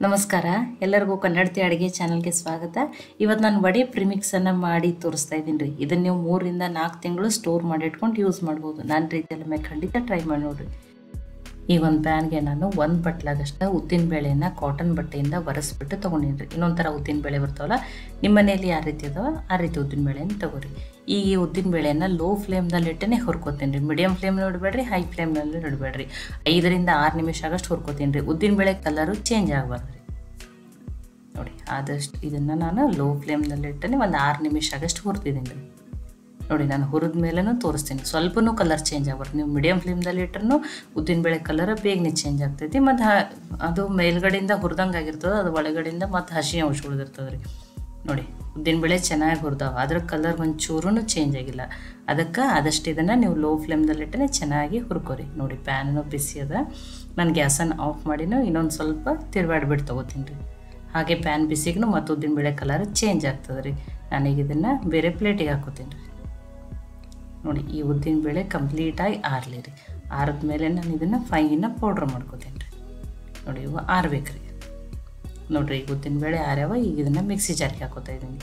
ನಮಸ್ಕಾರ ಎಲ್ಲರಿಗೂ ಕನ್ನಡತಿ ಅಡುಗೆ ಚಾನಲ್ಗೆ ಸ್ವಾಗತ. ಇವತ್ತು ನಾನು ವಡೆ ಪ್ರಿಮಿಕ್ಸನ್ನು ಮಾಡಿ ತೋರಿಸ್ತಾ ಇದ್ದೀನಿ ರೀ. ಇದನ್ನು ನೀವು 3 ರಿಂದ 4 ತಿಂಗಳು ಸ್ಟೋರ್ ಮಾಡಿ ಇಟ್ಕೊಂಡು ಯೂಸ್ ಮಾಡ್ಬೋದು. ನಾನು ರೀತಿಯಲ್ಲಿ ಖಂಡಿತ ಟ್ರೈ ಮಾಡಿ ನೋಡಿರಿ. ಈಗ ಒಂದು ಪ್ಯಾನ್ಗೆ ನಾನು 1 ಬಟ್ಲಾಗಷ್ಟು ಉದ್ದಿನಬೇಳೆಯನ್ನು ಕಾಟನ್ ಬಟ್ಟೆಯಿಂದ ಒರೆಸ್ಬಿಟ್ಟು ತೊಗೊಂಡಿನಿ. ಇನ್ನೊಂದು ಥರ ಉದ್ದಿನಬೇಳೆ ಬರ್ತಾವಲ್ಲ, ನಿಮ್ಮ ಮನೆಯಲ್ಲಿ ಯಾವ ರೀತಿ ಅದಾವ ಆ ರೀತಿ ಉದ್ದಿನಬೇಳೆಯನ್ನು ತೊಗೊರಿ. ಈಗ ಈ ಉದ್ದಿನಬೇಳೆಯನ್ನು ಲೋ ಫ್ಲೇಮ್ನಲ್ಲಿ ಇಟ್ಟೇ ಹುರ್ಕೋತೀನಿ ರೀ. Medium ಫ್ಲೇಮ್ನಲ್ಲಿ ಇಡಬೇಡ್ರಿ, high ಫ್ಲೇಮ್ನಲ್ಲಿ ಇಡಬೇಡ್ರಿ. 5 ರಿಂದ 6 ನಿಮಿಷ ಆಗಷ್ಟು ಹುರ್ಕೋತೀನಿ ರೀ. ಉದ್ದಿನಬೇಳೆ ಕಲರು ಚೇಂಜ್ ಆಗಬಾರ್ದು ರೀ. ನೋಡಿ, ಆದಷ್ಟು ಇದನ್ನು ನಾನು ಲೋ ಫ್ಲೇಮ್ನಲ್ಲಿ ಇಟ್ಟೇ ಒಂದು 6 ನಿಮಿಷ ಆಗಷ್ಟು ಹುರಿದಿದ್ದೀನಿ ರೀ. ನೋಡಿ, ನಾನು ಹುರಿದ ಮೇಲೂ ತೋರಿಸ್ತೀನಿ. ಸ್ವಲ್ಪನೂ ಕಲರ್ ಚೇಂಜ್ ಆಗ್ಬಾರ್ದು. ನೀವು ಮೀಡಿಯಮ್ ಫ್ಲೇಮ್ದಲ್ಲಿ ಇಟ್ಟರೂ ಉದ್ದಿನಬೇಳೆ ಕಲರ್ ಬೇಗನೆ ಚೇಂಜ್ ಆಗ್ತೈತಿ. ಮತ್ತು ಅದು ಮೇಲ್ಗಡೆಯಿಂದ ಹುರಿದಂಗೆ ಆಗಿರ್ತದೆ, ಅದು ಒಳಗಡೆಯಿಂದ ಮತ್ತು ಹಸಿ ಅಂಶ ಉಳಿದಿರ್ತದೆ ರೀ. ನೋಡಿ, ಉದ್ದಿನಬೇಳೆ ಚೆನ್ನಾಗಿ ಹುರಿದಾವೆ, ಅದ್ರ ಕಲರ್ ಒಂಚೂರೂ ಚೇಂಜ್ ಆಗಿಲ್ಲ. ಅದಕ್ಕೆ ಆದಷ್ಟು ಇದನ್ನು ನೀವು ಲೋ ಫ್ಲೇಮ್ದಲ್ಲಿ ಇಟ್ಟರೆ ಚೆನ್ನಾಗಿ ಹುರ್ಕೋರಿ. ನೋಡಿ, ಪ್ಯಾನೂ ಬಿಸಿ ಅದ. ನಾನು ಗ್ಯಾಸನ್ನು ಆಫ್ ಮಾಡಿನೂ ಇನ್ನೊಂದು ಸ್ವಲ್ಪ ತಿರುವಾಡ್ಬಿಟ್ಟು ತೊಗೋತೀನಿ ರೀ. ಹಾಗೆ ಪ್ಯಾನ್ ಬಿಸಿಗೂ ಮತ್ತು ಉದ್ದಿನಬೇಳೆ ಕಲರ್ ಚೇಂಜ್ ಆಗ್ತದೆ ರೀ. ನಾನೀಗ ಇದನ್ನು ಬೇರೆ ಪ್ಲೇಟಿಗೆ ಹಾಕೋತೀನಿ ರೀ. ನೋಡಿ, ಈ ಉದ್ದಿನಬೇಳೆ ಕಂಪ್ಲೀಟಾಗಿ ಆರಲಿ ರೀ. ಆರಿದ ಮೇಲೆ ನಾನು ಇದನ್ನು ಫೈನ ಪೌಡ್ರ್ ಮಾಡ್ಕೋತೀನಿ ರೀ. ನೋಡಿ, ಇವು ಆರ್ಬೇಕು ರೀ. ನೋಡಿರಿ, ಈಗ ಉದ್ದಿನಬೇಳೆ ಆರ್ಯಾವ. ಈಗ ಇದನ್ನು ಮಿಕ್ಸಿ ಜಾರಿಗೆ ಹಾಕೋತಾ ಇದ್ದೀನಿ.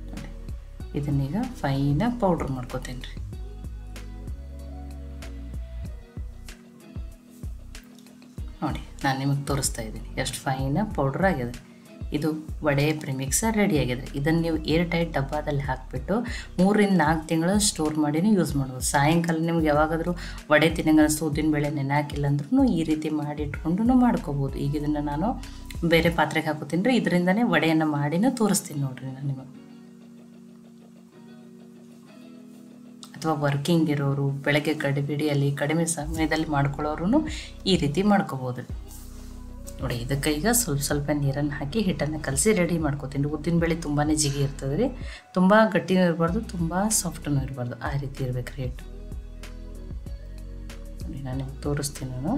ನೋಡಿ, ಇದನ್ನೀಗ ಫೈನ ಪೌಡ್ರ್ ಮಾಡ್ಕೋತೀನಿ ರೀ. ನೋಡಿ, ನಾನು ನಿಮಗೆ ತೋರಿಸ್ತಾ ಇದ್ದೀನಿ ಎಷ್ಟು ಫೈನ ಪೌಡ್ರ್ ಆಗಿದೆ. ಇದು ವಡೆ ಪ್ರಿಮಿಕ್ಸ್ ರೆಡಿ ಆಗಿದೆ. ಇದನ್ನು ನೀವು ಏರ್ ಟೈಟ್ ಡಬ್ಬದಲ್ಲಿ ಹಾಕಿಬಿಟ್ಟು 3 ರಿಂದ 4 ತಿಂಗಳು ಸ್ಟೋರ್ ಮಾಡಿನೇ ಯೂಸ್ ಮಾಡ್ಬೋದು. ಸಾಯಂಕಾಲ ನಿಮ್ಗೆ ಯಾವಾಗಾದರೂ ವಡೆ ತಿನ್ನಂಗೆ ಅನಿಸ್ತು, ಉದ್ದಿನಬೇಳೆ ನೆನೆ ಹಾಕಿಲ್ಲ ಅಂದ್ರೂ ಈ ರೀತಿ ಮಾಡಿ ಇಟ್ಕೊಂಡು ಮಾಡ್ಕೋಬೋದು. ಈಗ ಇದನ್ನು ನಾನು ಬೇರೆ ಪಾತ್ರೆಗೆ ಹಾಕೋತೀನಿ ರೀ. ಇದರಿಂದನೇ ವಡೆಯನ್ನು ಮಾಡಿನೂ ತೋರಿಸ್ತೀನಿ ನೋಡಿರಿ ನಾನು ನಿಮಗೆ. ಅಥವಾ ವರ್ಕಿಂಗ್ ಇರೋರು, ಬೆಳಗ್ಗೆ ಗಡಿಬಿಡಿಯಲ್ಲಿ ಕಡಿಮೆ ಸಮಯದಲ್ಲಿ ಮಾಡ್ಕೊಳ್ಳೋರು ಈ ರೀತಿ ಮಾಡ್ಕೋಬೋದು. ನೋಡಿ, ಇದಕ್ಕೆ ಈಗ ಸ್ವಲ್ಪ ನೀರನ್ನು ಹಾಕಿ ಹಿಟ್ಟನ್ನು ಕಲಸಿ ರೆಡಿ ಮಾಡ್ಕೋತೀನಿ. ಉದ್ದಿನಬೇಳೆ ತುಂಬಾ ಜಿಗಿ ಇರ್ತದೆ ರೀ. ತುಂಬ ಗಟ್ಟಿನೂ ಇರಬಾರ್ದು, ತುಂಬ ಸಾಫ್ಟೂ ಇರಬಾರ್ದು, ಆ ರೀತಿ ಇರಬೇಕು ರೀ ಹಿಟ್ಟು. ನೋಡಿ, ನಾನು ನಿಮ್ಗೆ ತೋರಿಸ್ತೀನಿ. ನಾನು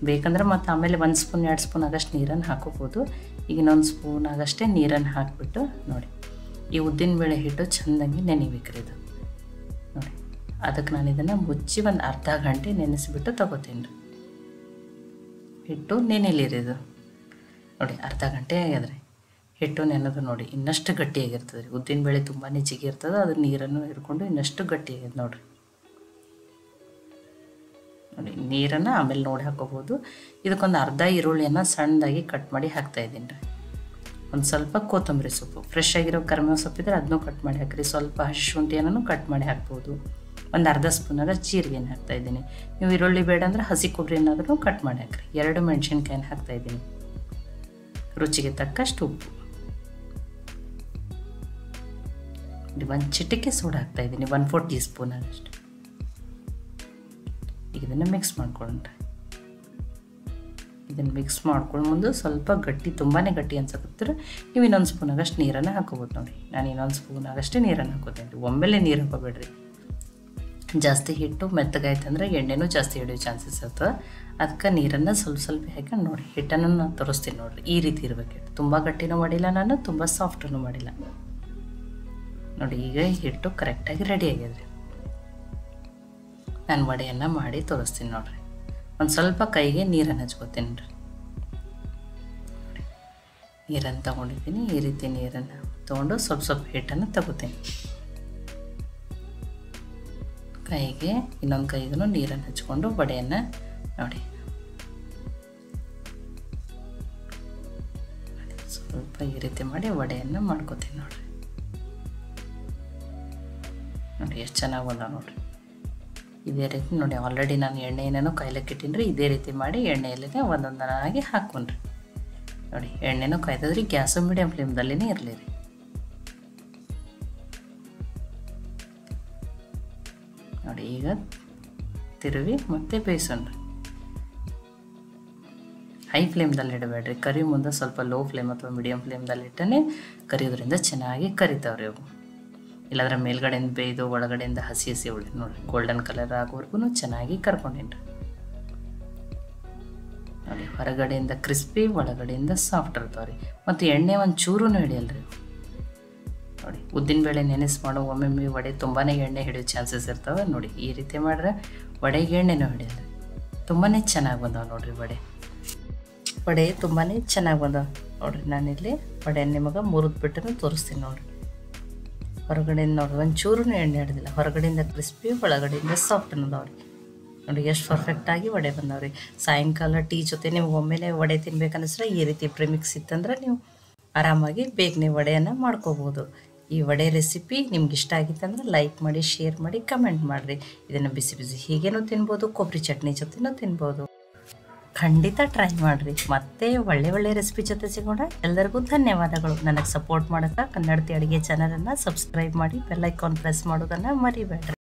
ಬೇಕಂದ್ರೆ ಮತ್ತು ಆಮೇಲೆ 1 ಸ್ಪೂನ್ 2 ಸ್ಪೂನ್ ಆಗಷ್ಟು ನೀರನ್ನು ಹಾಕೋಬೋದು. ಈಗ ಇನ್ನೊಂದು ಸ್ಪೂನ್ ಆಗಷ್ಟೇ ನೀರನ್ನು ಹಾಕಿಬಿಟ್ಟು ನೋಡಿ, ಈ ಉದ್ದಿನಬೇಳೆ ಹಿಟ್ಟು ಚೆಂದಾಗಿ ನೆನಿಬೇಕು ರೀ ಇದು. ನೋಡಿ, ಅದಕ್ಕೆ ನಾನು ಇದನ್ನು ಮುಚ್ಚಿ ಒಂದು ಅರ್ಧ ಗಂಟೆ ನೆನೆಸಿಬಿಟ್ಟು ತೊಗೋತೀನಿ ರೀ. ಹಿಟ್ಟು ನೆನೆಲಿರಿ ಇದು. ನೋಡಿ, ಅರ್ಧ ಗಂಟೆ ಆಗ್ಯದ್ರಿ ಹಿಟ್ಟು ನೆನೆದು. ನೋಡಿ, ಇನ್ನಷ್ಟು ಗಟ್ಟಿಯಾಗಿರ್ತದೆ ರೀ. ಉದ್ದಿನಬೇಳೆ ತುಂಬಾ ಜಿಗಿರ್ತದೆ, ಅದು ನೀರನ್ನು ಹಿಡ್ಕೊಂಡು ಇನ್ನಷ್ಟು ಗಟ್ಟಿಯಾಗಿದೆ ನೋಡಿರಿ. ನೋಡಿ, ನೀರನ್ನು ಆಮೇಲೆ ನೋಡಿ ಹಾಕೋಬೋದು. ಇದಕ್ಕೊಂದು ಅರ್ಧ ಈರುಳ್ಳಿಯನ್ನು ಸಣ್ಣದಾಗಿ ಕಟ್ ಮಾಡಿ ಹಾಕ್ತಾಯಿದ್ದೀನಿ ರೀ. ಒಂದು ಸ್ವಲ್ಪ ಕೊತ್ತಂಬರಿ ಸೊಪ್ಪು, ಫ್ರೆಶ್ ಆಗಿರೋ ಕರಿಬೇವು ಸೊಪ್ಪಿದ್ರೆ ಅದನ್ನೂ ಕಟ್ ಮಾಡಿ ಹಾಕಿರಿ. ಸ್ವಲ್ಪ ಹಸಿ ಶುಂಠಿಯನ್ನು ಕಟ್ ಮಾಡಿ ಹಾಕ್ಬೋದು. ಒಂದು ಅರ್ಧ ಸ್ಪೂನಾಗ ಜೀರಿಗೆನ ಹಾಕ್ತಾಯಿದ್ದೀನಿ. ನೀವು ಈರುಳ್ಳಿ ಬೇಡ ಅಂದರೆ ಹಸಿ ಕೊಬ್ಬರಿನಾದ್ರೂ ಕಟ್ ಮಾಡಿ ಹಾಕಿರಿ. 2 ಮೆಣಸಿನ್ಕಾಯಿನ ಹಾಕ್ತಾಯಿದ್ದೀನಿ. ರುಚಿಗೆ ತಕ್ಕಷ್ಟು ಉಪ್ಪು, 1 ಚಿಟಿಕೆ ಸೋಡಾ ಹಾಕ್ತಾಯಿದ್ದೀನಿ, 1/4 ಟೀ ಸ್ಪೂನ್ ಆಗಷ್ಟು. ಈಗ ಇದನ್ನು ಮಿಕ್ಸ್ ಮಾಡ್ಕೊಂಡ್ರೆ ಇದನ್ನು ಮಿಕ್ಸ್ ಮಾಡ್ಕೊಂಡು ಮುಂದೆ ಸ್ವಲ್ಪ ಗಟ್ಟಿ, ತುಂಬಾ ಗಟ್ಟಿ ಅನ್ಸಕತ್ತರ ನೀವು ಇನ್ನೊಂದು ಸ್ಪೂನ್ ಆಗಷ್ಟು ನೀರನ್ನು ಹಾಕೋಬೋದು. ನೋಡಿ, ನಾನು ಇನ್ನೊಂದು ಸ್ಪೂನ್ ಆಗಷ್ಟೇ ನೀರನ್ನು ಹಾಕೋತೀನಿ ರೀ. ಒಮ್ಮೆಲೆ ನೀರು ಹಾಕೋಬೇಡ್ರಿ. ಜಾಸ್ತಿ ಹಿಟ್ಟು ಮೆತ್ತಗಾಯ್ತಂದ್ರೆ ಎಣ್ಣೆನೂ ಜಾಸ್ತಿ ಹಿಡಿಯೋ ಚಾನ್ಸಸ್ ಇರ್ತದೆ. ಅದಕ್ಕೆ ನೀರನ್ನು ಸ್ವಲ್ಪ ಹಾಕೊಂಡು ನೋಡಿ, ಹಿಟ್ಟನ್ನು ನಾನು ತೋರಿಸ್ತೀನಿ ನೋಡಿರಿ. ಈ ರೀತಿ ಇರಬೇಕು ಹಿಟ್ಟು. ತುಂಬ ಗಟ್ಟಿನೂ ಮಾಡಿಲ್ಲ ನಾನು, ತುಂಬ ಸಾಫ್ಟೂ ಮಾಡಿಲ್ಲ. ನೋಡಿ, ಈಗ ಹಿಟ್ಟು ಕರೆಕ್ಟಾಗಿ ರೆಡಿ ಆಗ್ಯದ್ರಿ. ನಾನು ವಡೆಯನ್ನು ಮಾಡಿ ತೋರಿಸ್ತೀನಿ ನೋಡಿರಿ. ಒಂದು ಸ್ವಲ್ಪ ಕೈಗೆ ನೀರನ್ನು ಹಚ್ಕೋತೀನಿ ರೀ. ನೀರನ್ನು ತೊಗೊಂಡಿದ್ದೀನಿ. ಈ ರೀತಿ ನೀರನ್ನು ತೊಗೊಂಡು ಸ್ವಲ್ಪ ಹಿಟ್ಟನ್ನು ತಗೋತೀನಿ. ಕೈಗೆ ಇನ್ನೊಂದು ಕೈಗೂ ನೀರನ್ನು ಹಚ್ಕೊಂಡು ವಡೆಯನ್ನು ನೋಡಿ ಸ್ವಲ್ಪ ಈ ರೀತಿ ಮಾಡಿ ವಡೆಯನ್ನು ಮಾಡ್ಕೋತೀನಿ ನೋಡಿರಿ. ನೋಡಿ, ಎಷ್ಟು ಚೆನ್ನಾಗಿ ಬಂದ ನೋಡಿರಿ. ಇದೇ ರೀತಿ ನೋಡಿ, ಆಲ್ರೆಡಿ ನಾನು ಎಣ್ಣೆನೇನೋ ಕಾಯ್ಲಕ್ಕೆ ಇಟ್ಟಿನಿ ರೀ. ಇದೇ ರೀತಿ ಮಾಡಿ ಎಣ್ಣೆಯಲ್ಲೇ ಒಂದೊಂದನಾಗಿ ಹಾಕ್ಕೊಂಡ್ರಿ. ನೋಡಿ, ಎಣ್ಣೆನೂ ಕಾಯ್ತದ್ರಿ. ಗ್ಯಾಸು ಮೀಡಿಯಮ್ ಫ್ಲೇಮ್ದಲ್ಲೇ ಇರಲಿ ರೀ. ನೋಡಿ, ಈಗ ತಿರುವಿ ಮತ್ತೆ ಬೇಯಿಸೋಣ್ರಿ. ಹೈ ಫ್ಲೇಮ್ದಲ್ಲಿ ಇಡಬೇಡ್ರಿ. ಕರಿ ಮುಂದೆ ಸ್ವಲ್ಪ ಲೋ ಫ್ಲೇಮ್ ಅಥವಾ ಮೀಡಿಯಮ್ ಫ್ಲೇಮ್ದಲ್ಲಿ ಇಟ್ಟೇ ಕರಿಯೋದ್ರಿಂದ ಚೆನ್ನಾಗಿ ಕರಿತಾವ್ರಿ ಅವು. ಇಲ್ಲಾಂದ್ರೆ ಮೇಲ್ಗಡೆಯಿಂದ ಬೇಯ್ದು ಒಳಗಡೆಯಿಂದ ಹಸಿ ಉಳಿ. ನೋಡಿರಿ, ಗೋಲ್ಡನ್ ಕಲರ್ ಆಗೋವರೆಗೂ ಚೆನ್ನಾಗಿ ಕರ್ಕೊಂಡೇನ್ರಿ. ನೋಡಿ, ಹೊರಗಡೆಯಿಂದ ಕ್ರಿಸ್ಪಿ, ಒಳಗಡೆಯಿಂದ ಸಾಫ್ಟ್ ಇರ್ತಾವೆ ರೀ. ಮತ್ತು ಎಣ್ಣೆ ಒಂದು ಚೂರೂ ಹಿಡಿಯಲ್ರಿ. ನೋಡಿ ಉದ್ದಿನಬೇಳೆ ನೆನೆಸಿ ಮಾಡೋ ಒಮ್ಮೊಮ್ಮೆ ವಡೆ ತುಂಬಾ ಎಣ್ಣೆ ಹಿಡಿಯೋ ಚಾನ್ಸಸ್ ಇರ್ತವೆ. ನೋಡಿ ಈ ರೀತಿ ಮಾಡ್ರೆ ವಡೆಗೆ ಎಣ್ಣೆನೂ ಹಿಡಿಯೋದು. ತುಂಬಾ ಚೆನ್ನಾಗಿ ಬಂದವೆ ನೋಡಿರಿ ವಡೆ ತುಂಬಾ ಚೆನ್ನಾಗಿ ಬಂದವೆ ನೋಡಿರಿ. ನಾನಿಲ್ಲಿ ವಡೆ ನಿಮಗೆ ಮುರಿದ್ಬಿಟ್ಟು ತೋರಿಸ್ತೀನಿ ನೋಡಿರಿ. ಹೊರಗಡೆಯಿಂದ ನೋಡಿರಿ ಒಂಚೂರು ಎಣ್ಣೆ ಹಿಡಿದಿಲ್ಲ. ಹೊರಗಡೆಯಿಂದ ಕ್ರಿಸ್ಪಿ, ಒಳಗಡೆಯಿಂದ ಸಾಫ್ಟ್ ಅನ್ನೋದವ್ರಿ. ನೋಡಿ ಎಷ್ಟು ಪರ್ಫೆಕ್ಟಾಗಿ ವಡೆ ಬಂದವ್ರಿ. ಸಾಯಂಕಾಲ ಟೀ ಜೊತೆ ನೀವು ಒಮ್ಮೆಲೆ ವಡೆ ತಿನ್ಬೇಕನ್ನಿಸ್ರೆ ಈ ರೀತಿ ಪ್ರಿಮಿಕ್ಸ್ ಇತ್ತಂದ್ರೆ ನೀವು ಆರಾಮಾಗಿ ಬೇಗನೆ ವಡೆಯನ್ನು ಮಾಡ್ಕೋಬೋದು. ಈ ವಡೆ ರೆಸಿಪಿ ನಿಮ್ಗೆ ಇಷ್ಟ ಆಗಿತ್ತಂದ್ರೆ ಲೈಕ್ ಮಾಡಿ, ಶೇರ್ ಮಾಡಿ, ಕಮೆಂಟ್ ಮಾಡಿರಿ. ಇದನ್ನು ಬಿಸಿ ಬಿಸಿ ಹೀಗೇನೂ ತಿನ್ಬೋದು, ಕೊಬ್ಬರಿ ಚಟ್ನಿ ಜೊತೆನೂ ತಿನ್ಬೋದು. ಖಂಡಿತ ಟ್ರೈ ಮಾಡಿರಿ. ಮತ್ತೆ ಒಳ್ಳೆ ರೆಸಿಪಿ ಜೊತೆ ಸಿಗೋಣ. ಎಲ್ಲರಿಗೂ ಧನ್ಯವಾದಗಳು. ನನಗೆ ಸಪೋರ್ಟ್ ಮಾಡೋಕ್ಕೆ ಕನ್ನಡತಿ ಅಡುಗೆ ಚಾನಲನ್ನು ಸಬ್ಸ್ಕ್ರೈಬ್ ಮಾಡಿ, ಬೆಲ್ ಐಕಾನ್ ಪ್ರೆಸ್ ಮಾಡೋದನ್ನು ಮರಿಬೇಡ್ರಿ.